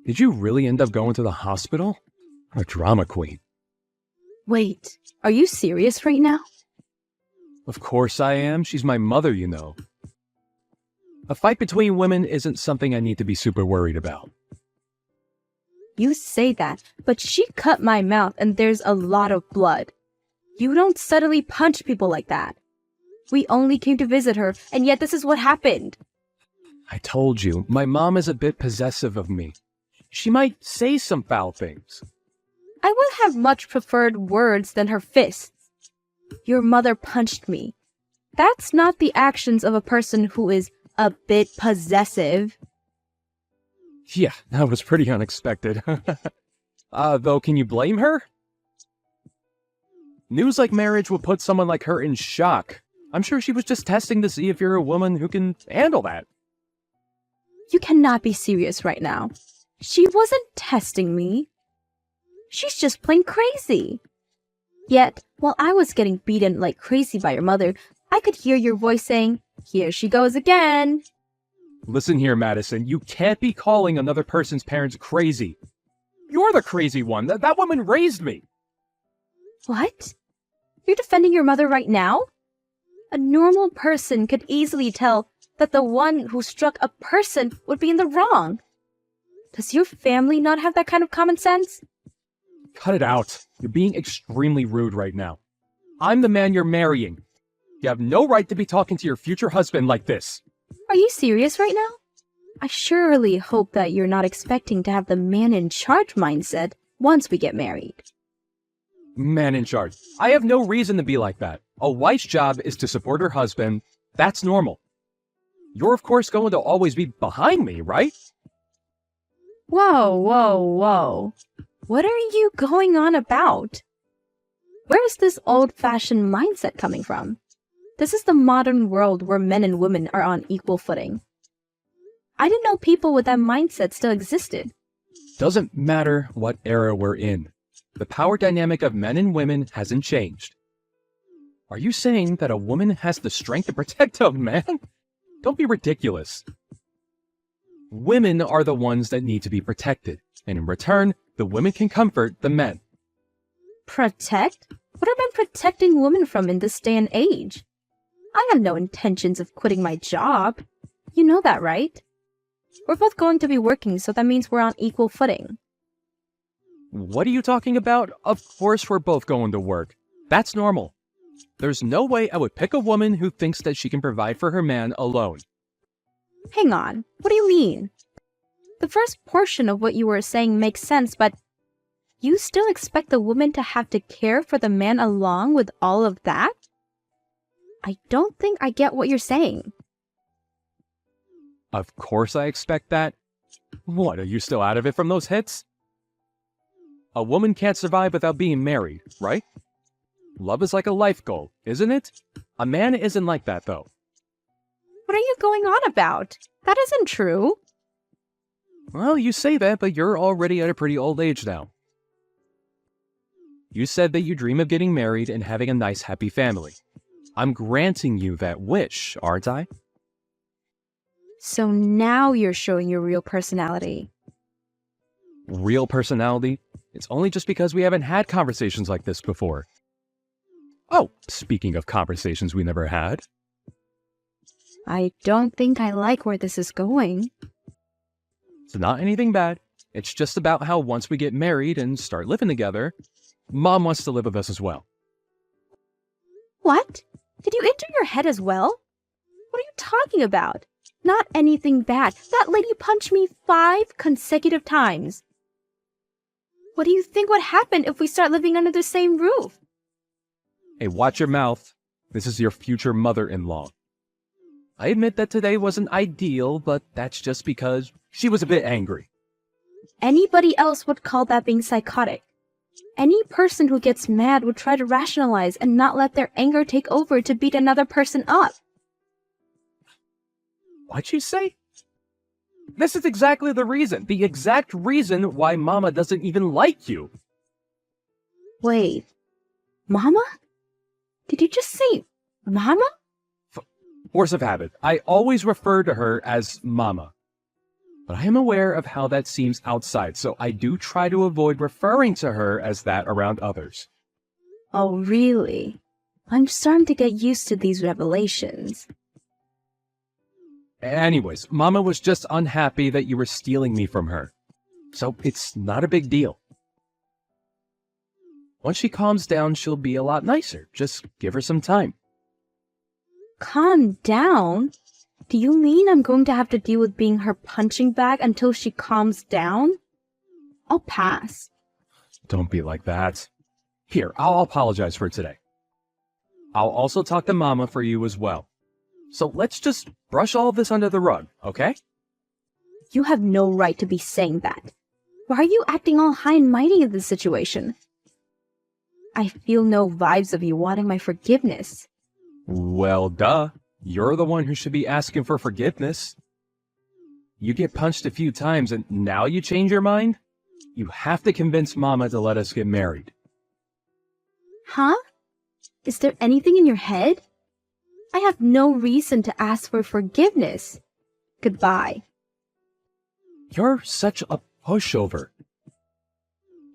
Did you really end up going to the hospital? A drama queen. Wait, are you serious right now? Of course I am. She's my mother, you know. A fight between women isn't something I need to be super worried about. You say that, but she cut my mouth and there's a lot of blood. You don't suddenly punch people like that. We only came to visit her, and yet this is what happened. I told you, my mom is a bit possessive of me. She might say some foul things. I would have much preferred words than her fists. Your mother punched me. That's not the actions of a person who is a bit possessive. Yeah, that was pretty unexpected. Though, can you blame her? News like marriage would put someone like her in shock. I'm sure she was just testing to see if you're a woman who can handle that. You cannot be serious right now. She wasn't testing me. She's just plain crazy. Yet, while I was getting beaten like crazy by your mother, I could hear your voice saying, "Here she goes again." Listen here, Madison, you can't be calling another person's parents crazy. You're the crazy one. That woman raised me. What? You're defending your mother right now? A normal person could easily tell that the one who struck a person would be in the wrong. Does your family not have that kind of common sense? Cut it out. You're being extremely rude right now. I'm the man you're marrying. You have no right to be talking to your future husband like this. Are you serious right now? I surely hope that you're not expecting to have the man in charge mindset once we get married. Man in charge. I have no reason to be like that. A wife's job is to support her husband. That's normal. You're of course going to always be behind me, right? Whoa, whoa, whoa. What are you going on about? Where is this old-fashioned mindset coming from? This is the modern world where men and women are on equal footing. I didn't know people with that mindset still existed. Doesn't matter what era we're in. The power dynamic of men and women hasn't changed. Are you saying that a woman has the strength to protect a man? Don't be ridiculous. Women are the ones that need to be protected, and in return, the women can comfort the men. Protect? What am I protecting women from in this day and age? I have no intentions of quitting my job. You know that, right? We're both going to be working, so that means we're on equal footing. What are you talking about? Of course we're both going to work. That's normal. There's no way I would pick a woman who thinks that she can provide for her man alone. Hang on, what do you mean? The first portion of what you were saying makes sense, but you still expect the woman to have to care for the man along with all of that? I don't think I get what you're saying. Of course I expect that. What, are you still out of it from those hits? A woman can't survive without being married, right? Love is like a life goal, isn't it? A man isn't like that, though. What are you going on about? That isn't true. Well, you say that, but you're already at a pretty old age now. You said that you dream of getting married and having a nice, happy family. I'm granting you that wish, aren't I? So now you're showing your real personality. Real personality? It's only just because we haven't had conversations like this before. Oh, speaking of conversations we never had. I don't think I like where this is going. It's not anything bad. It's just about how once we get married and start living together, Mom wants to live with us as well. What? Did you enter your head as well? What are you talking about? Not anything bad. That lady punched me 5 consecutive times. What do you think would happen if we start living under the same roof? Hey, watch your mouth. This is your future mother-in-law. I admit that today wasn't ideal, but that's just because she was a bit angry. Anybody else would call that being psychotic. Any person who gets mad would try to rationalize and not let their anger take over to beat another person up. What'd she say? This is exactly the exact reason why Mama doesn't even like you. Wait, Mama? Did you just say Mama? Force of habit. I always refer to her as Mama. But I am aware of how that seems outside, so I do try to avoid referring to her as that around others. Oh, really? I'm starting to get used to these revelations. Anyways, Mama was just unhappy that you were stealing me from her. So it's not a big deal. Once she calms down, she'll be a lot nicer. Just give her some time. Calm down? Do you mean I'm going to have to deal with being her punching bag until she calms down? I'll pass. Don't be like that. Here, I'll apologize for today. I'll also talk to Mama for you as well. So let's just brush all this under the rug, okay? You have no right to be saying that. Why are you acting all high and mighty in this situation? I feel no vibes of you wanting my forgiveness. Well, duh. You're the one who should be asking for forgiveness. You get punched a few times and now you change your mind? You have to convince Mama to let us get married. Huh? Is there anything in your head? I have no reason to ask for forgiveness. Goodbye. You're such a pushover.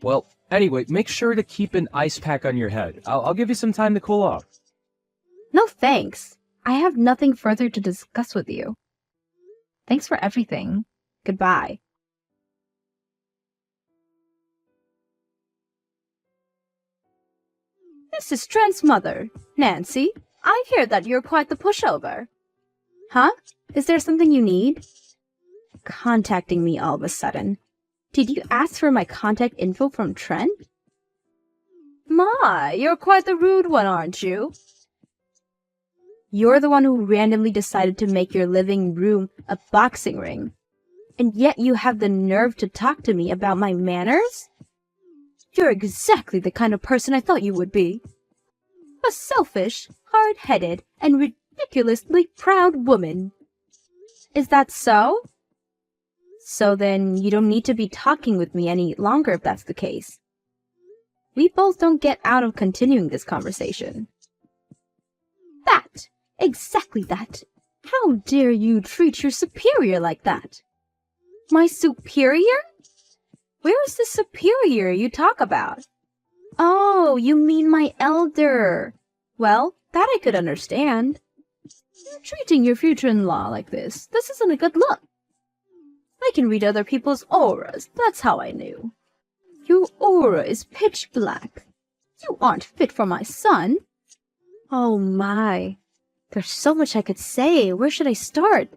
Well, anyway, make sure to keep an ice pack on your head. I'll give you some time to cool off. No thanks. I have nothing further to discuss with you. Thanks for everything. Goodbye. This is Trent's mother, Nancy. I hear that you're quite the pushover. Huh? Is there something you need? Contacting me all of a sudden. Did you ask for my contact info from Trent? My, you're quite the rude one, aren't you? You're the one who randomly decided to make your living room a boxing ring. And yet you have the nerve to talk to me about my manners? You're exactly the kind of person I thought you would be. A selfish, hard-headed, and ridiculously proud woman. Is that so? So then you don't need to be talking with me any longer if that's the case. We both don't get out of continuing this conversation. That! Exactly that! How dare you treat your superior like that? My superior? Where is the superior you talk about? Oh, you mean my elder. Well, that I could understand. You're treating your future-in-law like this. This isn't a good look. I can read other people's auras. That's how I knew. Your aura is pitch black. You aren't fit for my son. Oh my. There's so much I could say. Where should I start?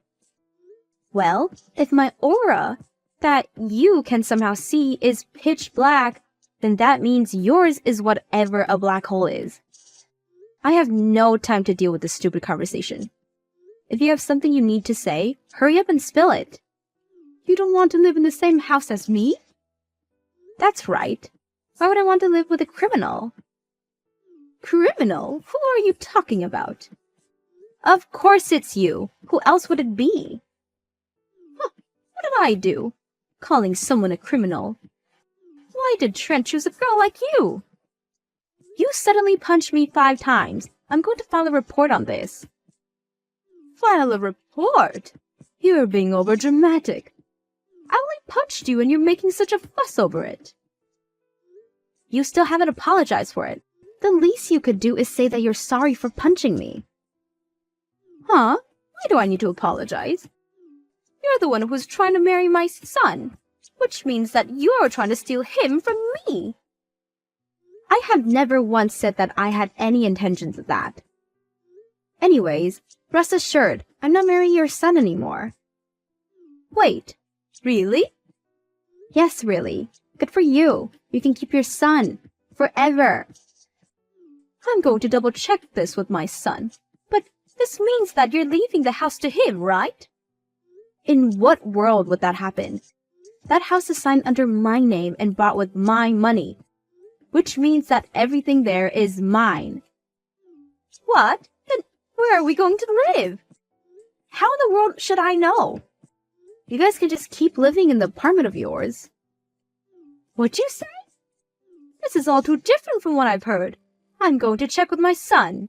Well, if my aura that you can somehow see is pitch black, then that means yours is whatever a black hole is. I have no time to deal with this stupid conversation. If you have something you need to say, hurry up and spill it. You don't want to live in the same house as me? That's right. Why would I want to live with a criminal? Criminal? Who are you talking about? Of course it's you. Who else would it be? Huh, what did I do? Calling someone a criminal. Why did Trent choose a girl like you? You suddenly punched me 5 times. I'm going to file a report on this. File a report? You're being overdramatic. I only punched you and you're making such a fuss over it. You still haven't apologized for it. The least you could do is say that you're sorry for punching me. Huh? Why do I need to apologize? You're the one who was trying to marry my son, which means that you're trying to steal him from me. I have never once said that I had any intentions of that. Anyways, rest assured, I'm not marrying your son anymore. Wait, really? Yes, really. Good for you. You can keep your son. Forever. I'm going to double check this with my son. But this means that you're leaving the house to him, right? In what world would that happen? That house is signed under my name and bought with my money, which means that everything there is mine. What? Then where are we going to live? How in the world should I know? You guys can just keep living in the apartment of yours. What'd you say? This is all too different from what I've heard. I'm going to check with my son.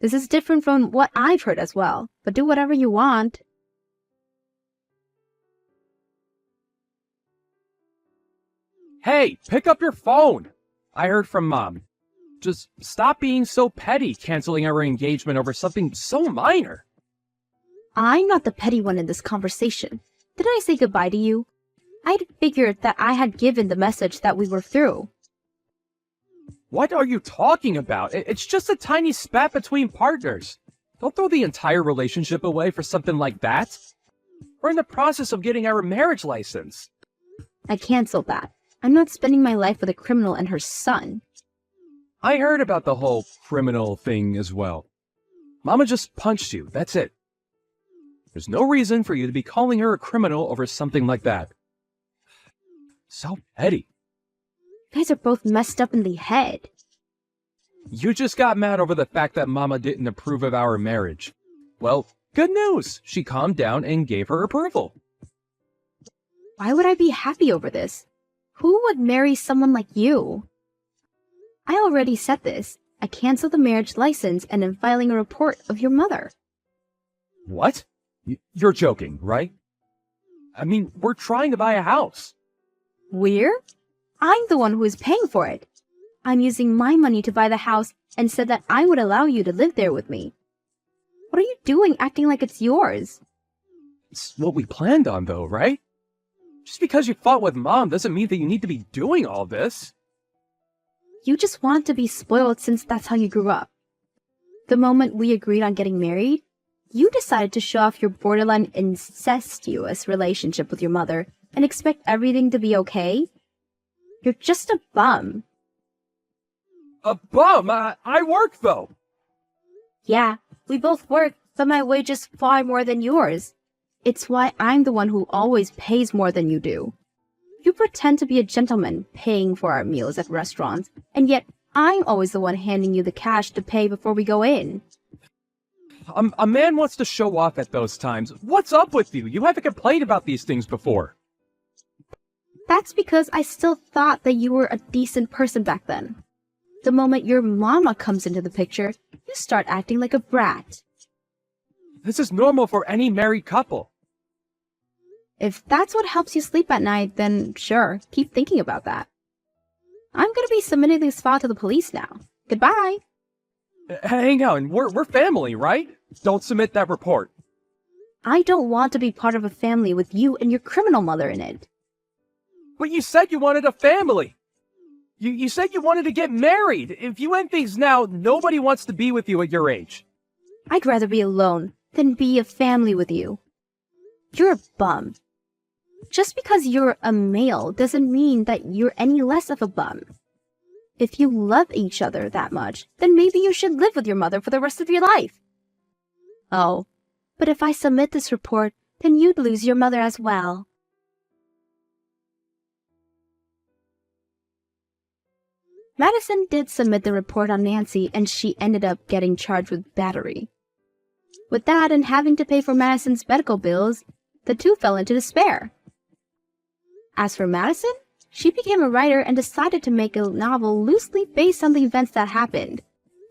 This is different from what I've heard as well, but do whatever you want. Hey, pick up your phone! I heard from Mom. Just stop being so petty, canceling our engagement over something so minor. I'm not the petty one in this conversation. Did I say goodbye to you? I'd figured that I had given the message that we were through. What are you talking about? It's just a tiny spat between partners. Don't throw the entire relationship away for something like that. We're in the process of getting our marriage license. I canceled that. I'm not spending my life with a criminal and her son. I heard about the whole criminal thing as well. Mama just punched you, that's it. There's no reason for you to be calling her a criminal over something like that. So petty. You guys are both messed up in the head. You just got mad over the fact that Mama didn't approve of our marriage. Well, good news. She calmed down and gave her approval. Why would I be happy over this? Who would marry someone like you? I already said this. I canceled the marriage license and am filing a report of your mother. What? You're joking, right? I mean, we're trying to buy a house. We're? I'm the one who is paying for it. I'm using my money to buy the house and said that I would allow you to live there with me. What are you doing acting like it's yours? It's what we planned on, though, right? Just because you fought with Mom doesn't mean that you need to be doing all this. You just want to be spoiled since that's how you grew up. The moment we agreed on getting married, you decided to show off your borderline incestuous relationship with your mother and expect everything to be okay? You're just a bum. A bum? I work, though. Yeah, we both work, but my wage is far more than yours. It's why I'm the one who always pays more than you do. You pretend to be a gentleman paying for our meals at restaurants, and yet I'm always the one handing you the cash to pay before we go in. A man wants to show off at those times. What's up with you? You haven't complained about these things before. That's because I still thought that you were a decent person back then. The moment your mama comes into the picture, you start acting like a brat. This is normal for any married couple. If that's what helps you sleep at night, then sure, keep thinking about that. I'm gonna be submitting this file to the police now. Goodbye. Hang on, we're family, right? Don't submit that report. I don't want to be part of a family with you and your criminal mother in it. But you said you wanted a family. You said you wanted to get married. If you end things now, nobody wants to be with you at your age. I'd rather be alone than be a family with you. You're a bum. Just because you're a male doesn't mean that you're any less of a bum. If you love each other that much, then maybe you should live with your mother for the rest of your life. Oh, but if I submit this report, then you'd lose your mother as well. Madison did submit the report on Nancy, and she ended up getting charged with battery. With that and having to pay for Madison's medical bills, the two fell into despair. As for Madison, she became a writer and decided to make a novel loosely based on the events that happened.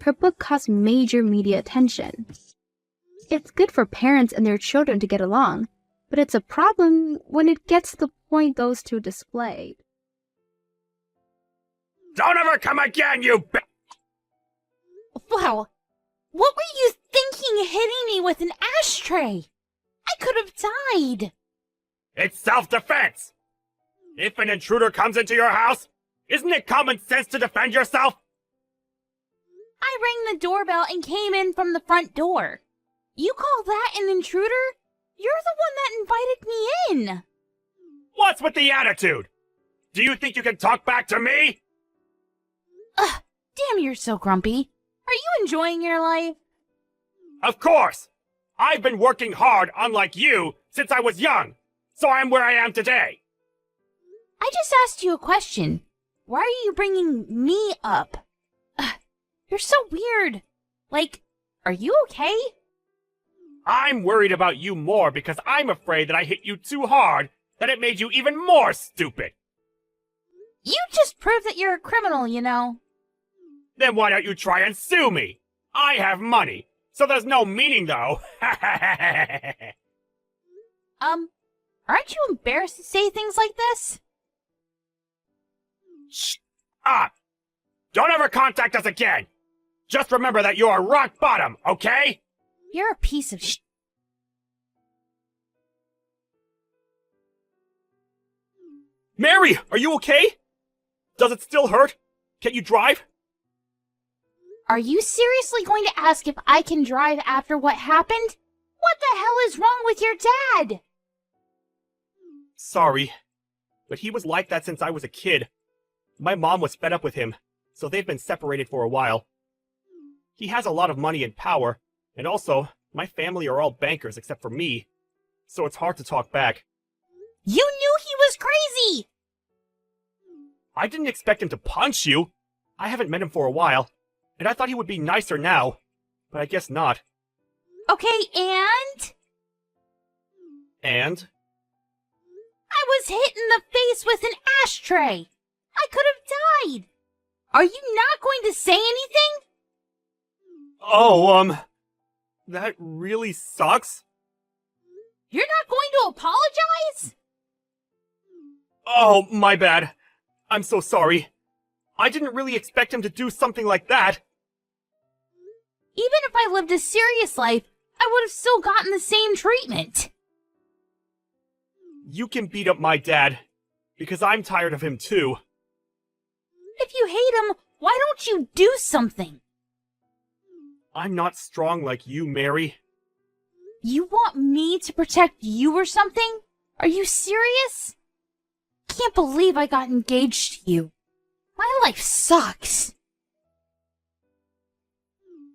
Her book caused major media attention. It's good for parents and their children to get along, but it's a problem when it gets to the point those two displayed. Don't ever come again, you Wow, what were you thinking hitting me with an ashtray? I could have died. It's self-defense! If an intruder comes into your house, isn't it common sense to defend yourself? I rang the doorbell and came in from the front door. You call that an intruder? You're the one that invited me in. What's with the attitude? Do you think you can talk back to me? Ugh, damn, you're so grumpy. Are you enjoying your life? Of course! I've been working hard, unlike you, since I was young, so I'm where I am today. I just asked you a question. Why are you bringing me up? Ugh, you're so weird. Like, are you okay? I'm worried about you more because I'm afraid that I hit you too hard, that it made you even more stupid. You just proved that you're a criminal, you know. Then why don't you try and sue me? I have money, so there's no meaning though. Aren't you embarrassed to say things like this? Shh up! Don't ever contact us again! Just remember that you are rock bottom, okay? You're a piece of sh. Mary, are you okay? Does it still hurt? Can you drive? Are you seriously going to ask if I can drive after what happened? What the hell is wrong with your dad? Sorry, but he was like that since I was a kid. My mom was fed up with him, so they've been separated for a while. He has a lot of money and power, and also, my family are all bankers except for me, so it's hard to talk back. You knew he was crazy! I didn't expect him to punch you. I haven't met him for a while, and I thought he would be nicer now, but I guess not. Okay, and? And? I was hit in the face with an ashtray. I could have died. Are you not going to say anything? Oh, that really sucks. You're not going to apologize? Oh, my bad. I'm so sorry. I didn't really expect him to do something like that. Even if I lived a serious life, I would have still gotten the same treatment. You can beat up my dad, because I'm tired of him too. If you hate him, why don't you do something? I'm not strong like you, Mary. You want me to protect you or something? Are you serious? Can't believe I got engaged to you. My life sucks.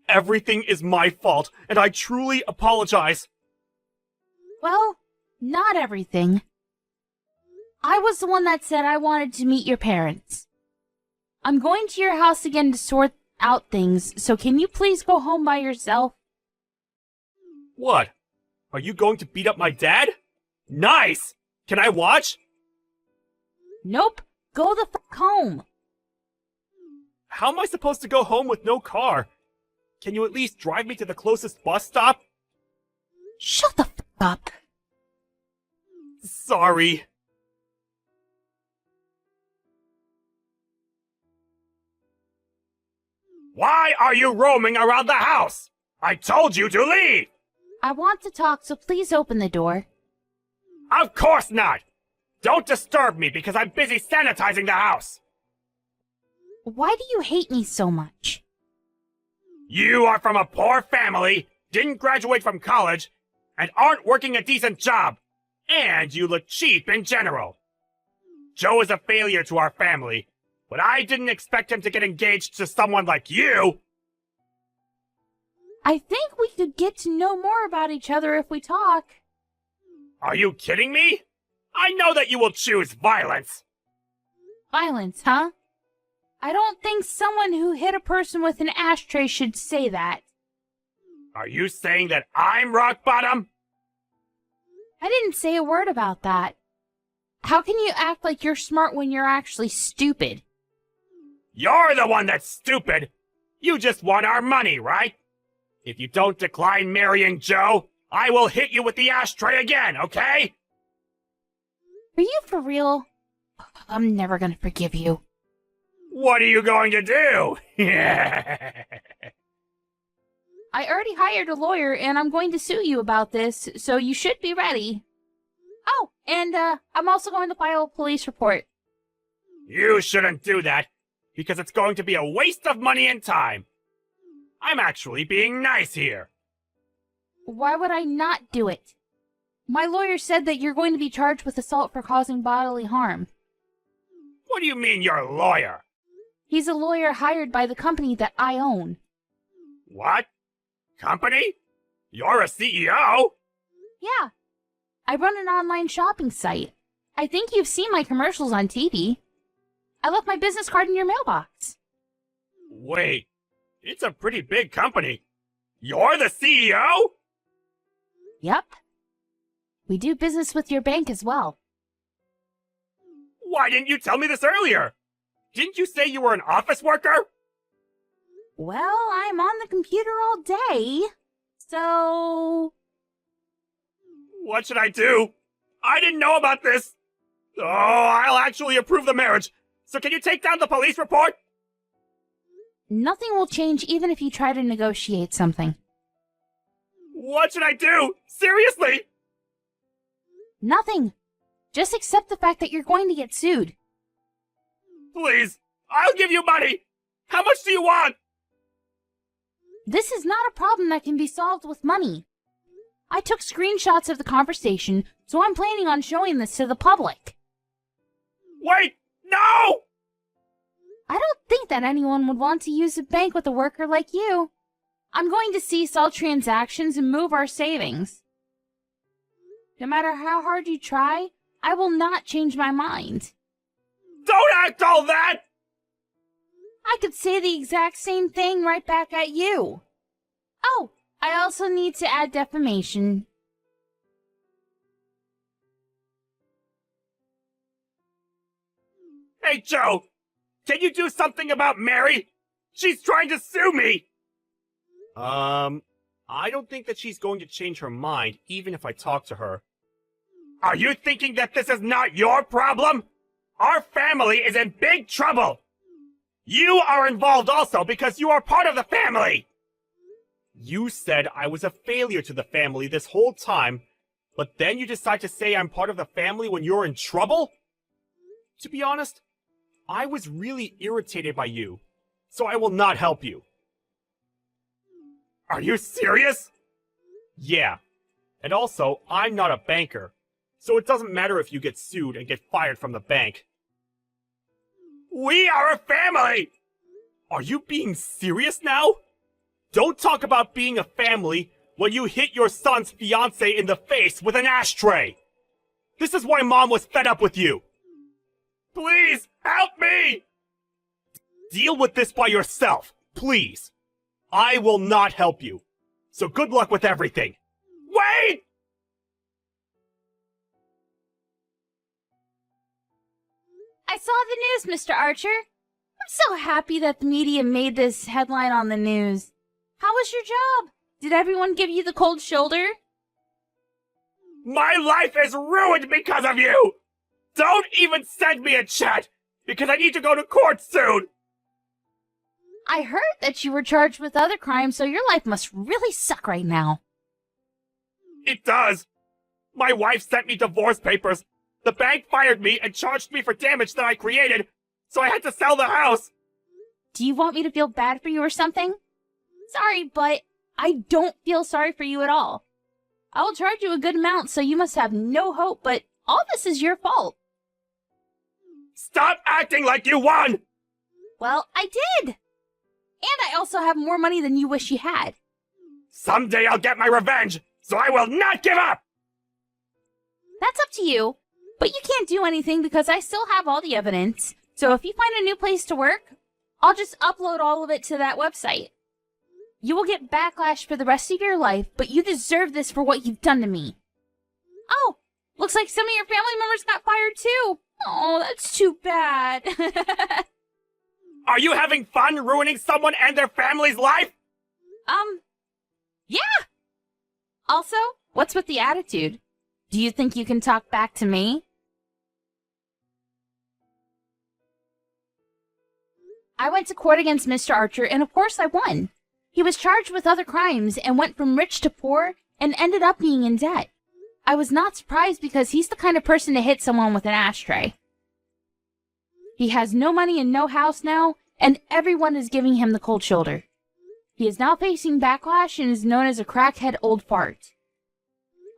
Everything is my fault, and I truly apologize. Well, not everything. I was the one that said I wanted to meet your parents. I'm going to your house again to sort out things, so can you please go home by yourself? What? Are you going to beat up my dad? Nice! Can I watch? Nope. Go the fuck home. How am I supposed to go home with no car? Can you at least drive me to the closest bus stop? Shut the fuck up. Sorry. Why are you roaming around the house? I told you to leave! I want to talk, so please open the door. Of course not! Don't disturb me because I'm busy sanitizing the house! Why do you hate me so much? You are from a poor family, didn't graduate from college, and aren't working a decent job. And you look cheap in general. Joe is a failure to our family, but I didn't expect him to get engaged to someone like you! I think we could get to know more about each other if we talk. Are you kidding me? I know that you will choose violence! Violence, huh? I don't think someone who hit a person with an ashtray should say that. Are you saying that I'm rock bottom? I didn't say a word about that. How can you act like you're smart when you're actually stupid? You're the one that's stupid! You just want our money, right? If you don't decline marrying Joe, I will hit you with the ashtray again, okay? Are you for real? I'm never gonna forgive you. What are you going to do? I already hired a lawyer and I'm going to sue you about this, so you should be ready. Oh, and I'm also going to file a police report. You shouldn't do that, because it's going to be a waste of money and time. I'm actually being nice here. Why would I not do it? My lawyer said that you're going to be charged with assault for causing bodily harm. What do you mean you're a lawyer? He's a lawyer hired by the company that I own. What? Company? You're a CEO? Yeah. I run an online shopping site. I think you've seen my commercials on TV. I left my business card in your mailbox. Wait, it's a pretty big company. You're the CEO? Yep. We do business with your bank as well. Why didn't you tell me this earlier? Didn't you say you were an office worker? Well, I'm on the computer all day, so... What should I do? I didn't know about this. Oh, I'll actually approve the marriage. So can you take down the police report? Nothing will change even if you try to negotiate something. What should I do? Seriously? Nothing. Just accept the fact that you're going to get sued. Please, I'll give you money. How much do you want? This is not a problem that can be solved with money. I took screenshots of the conversation, so I'm planning on showing this to the public. Wait, no! I don't think that anyone would want to use a bank with a worker like you. I'm going to cease all transactions and move our savings. No matter how hard you try, I will not change my mind. Don't act all that! I could say the exact same thing right back at you. Oh, I also need to add defamation. Hey, Joe! Can you do something about Mary? She's trying to sue me! I don't think that she's going to change her mind, even if I talk to her. Are you thinking that this is not your problem? Our family is in big trouble! You are involved also because you are part of the family! You said I was a failure to the family this whole time, but then you decide to say I'm part of the family when you're in trouble? To be honest, I was really irritated by you, so I will not help you. Are you serious? Yeah. And also, I'm not a banker, so it doesn't matter if you get sued and get fired from the bank. We are a family! Are you being serious now? Don't talk about being a family when you hit your son's fiancé in the face with an ashtray! This is why Mom was fed up with you! Please, help me! Deal with this by yourself, please. I will not help you. So good luck with everything. Wait! I saw the news, Mr. Archer. I'm so happy that the media made this headline on the news. How was your job? Did everyone give you the cold shoulder? My life is ruined because of you! Don't even send me a chat, because I need to go to court soon! I heard that you were charged with other crimes, so your life must really suck right now. It does! My wife sent me divorce papers. The bank fired me and charged me for damage that I created, so I had to sell the house! Do you want me to feel bad for you or something? Sorry, but I don't feel sorry for you at all. I will charge you a good amount, so you must have no hope, but all this is your fault. Stop acting like you won! Well, I did! And I also have more money than you wish you had. Someday I'll get my revenge, so I will not give up! That's up to you, but you can't do anything because I still have all the evidence. So if you find a new place to work, I'll just upload all of it to that website. You will get backlash for the rest of your life, but you deserve this for what you've done to me. Oh, looks like some of your family members got fired too. Oh, that's too bad. Are you having fun ruining someone and their family's life? Yeah. Also, what's with the attitude? Do you think you can talk back to me? I went to court against Mr. Archer, and of course I won. He was charged with other crimes and went from rich to poor and ended up being in debt. I was not surprised because he's the kind of person to hit someone with an ashtray. He has no money and no house now, and everyone is giving him the cold shoulder. He is now facing backlash and is known as a crackhead old fart.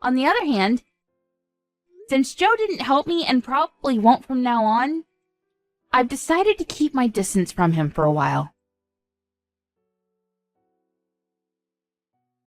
On the other hand, since Joe didn't help me and probably won't from now on, I've decided to keep my distance from him for a while.